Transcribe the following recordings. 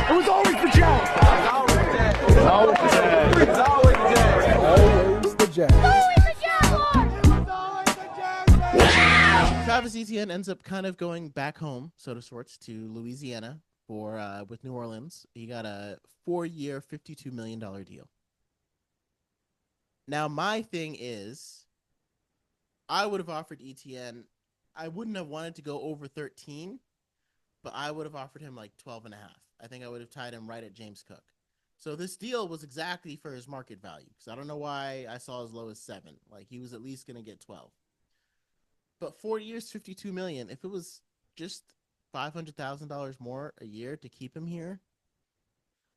It was always the Jags. It was always the Jags. It was always the Jags. Always the Jags. Travis Etienne ends up kind of going back home, so to sorts, to Louisiana for with New Orleans. He got a 4-year, $52 million deal. Now, my thing is, I would have offered Etienne, I wouldn't have wanted to go over 13, but I would have offered him like 12 and a half. I think I would have tied him right at James Cook. So this deal was exactly for his market value, because I don't know why I saw as low as 7. Like, he was at least going to get 12. But 4 years, $52 million. If it was just $500,000 more a year to keep him here,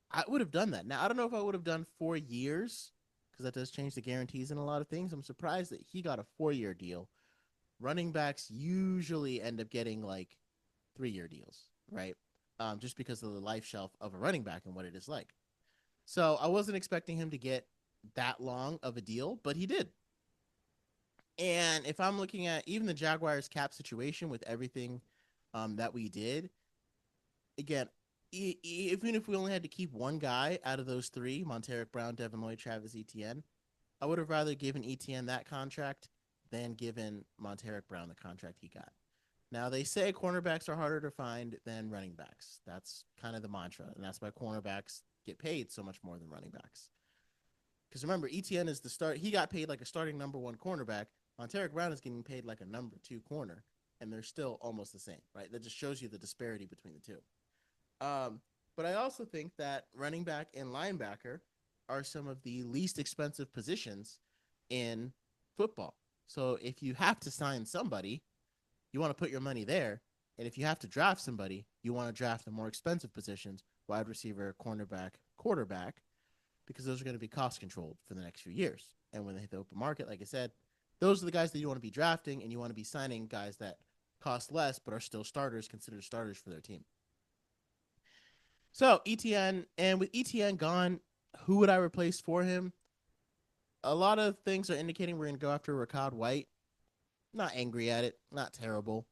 I would have done that. Now, I don't know if I would have done 4 years, because that does change the guarantees in a lot of things. I'm surprised that he got a 4-year deal. Running backs usually end up getting like 3-year deals, right? Just because of the life shelf of a running back and what it is like. So I wasn't expecting him to get that long of a deal, but he did. And if I'm looking at even the Jaguars cap situation with everything that we did, again, even if we only had to keep one guy out of those 3, Monteric Brown, Devin Lloyd, Travis Etienne, I would have rather given Etienne that contract than given Monteric Brown the contract he got. Now, they say cornerbacks are harder to find than running backs. That's kind of the mantra, and that's why cornerbacks get paid so much more than running backs. Because remember, Etienne is the start. He got paid like a starting number 1 cornerback. Monteric Brown is getting paid like a number 2 corner, and they're still almost the same, right? That just shows you the disparity between the two. But I also think that running back and linebacker are some of the least expensive positions in football. So if you have to sign somebody, you want to put your money there. And if you have to draft somebody, you want to draft the more expensive positions, wide receiver, cornerback, quarterback, because those are going to be cost controlled for the next few years. And when they hit the open market, like I said, those are the guys that you want to be drafting, and you want to be signing guys that cost less but are still starters, considered starters for their team. So Etienne, and with Etienne gone, who would I replace for him? A lot of things are indicating we're going to go after Rachaad White. Not angry at it, not terrible.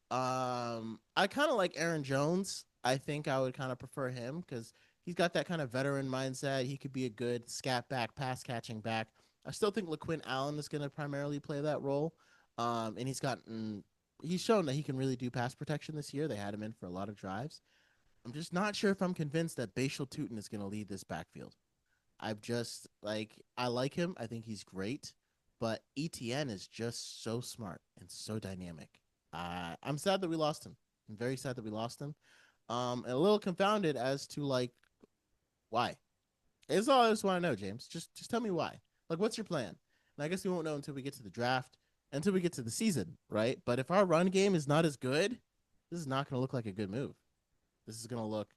I kind of like Aaron Jones. I think I would kind of prefer him because he's got that kind of veteran mindset. He could be a good scat back, pass catching back. I still think LaQuinn Allen is going to primarily play that role. And he's shown that he can really do pass protection this year. They had him in for a lot of drives. I'm just not sure if I'm convinced that Bashal Tutin is going to lead this backfield. I like him. I think he's great. But Etienne is just so smart and so dynamic. I'm sad that we lost him. I'm very sad that we lost him. And a little confounded as to, like, why. It's all I just want to know, James. Just tell me why. Like, what's your plan? And I guess we won't know until we get to the draft, until we get to the season, right? But if our run game is not as good, this is not going to look like a good move. This is going to look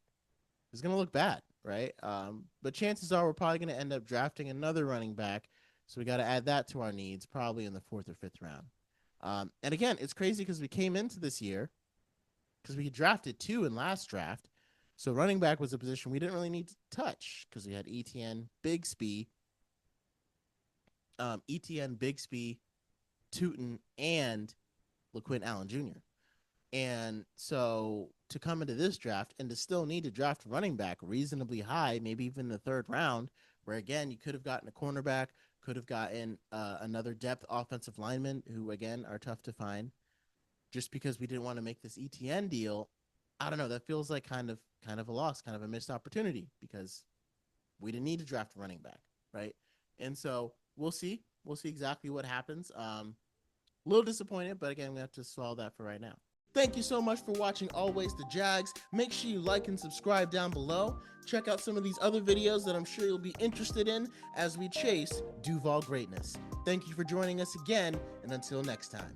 bad, right? But chances are we're probably going to end up drafting another running back, so we got to add that to our needs, probably in the 4th or 5th round. And again, it's crazy because we came into this year because we drafted 2 in last draft, so running back was a position we didn't really need to touch because we had Etienne, Bigsby, Tutin, and LaQuinn Allen Jr. And so to come into this draft and to still need to draft running back reasonably high, maybe even the 3rd round, where, again, you could have gotten a cornerback, could have gotten another depth offensive lineman who, again, are tough to find. Just because we didn't want to make this Etienne deal, I don't know, that feels like kind of a loss, kind of a missed opportunity because we didn't need to draft a running back, right? And so we'll see. We'll see exactly what happens. A little disappointed, but again, we have to solve that for right now. Thank you so much for watching Always the Jags. Make sure you like and subscribe down below. Check out some of these other videos that I'm sure you'll be interested in as we chase Duval greatness. Thank you for joining us again, and until next time.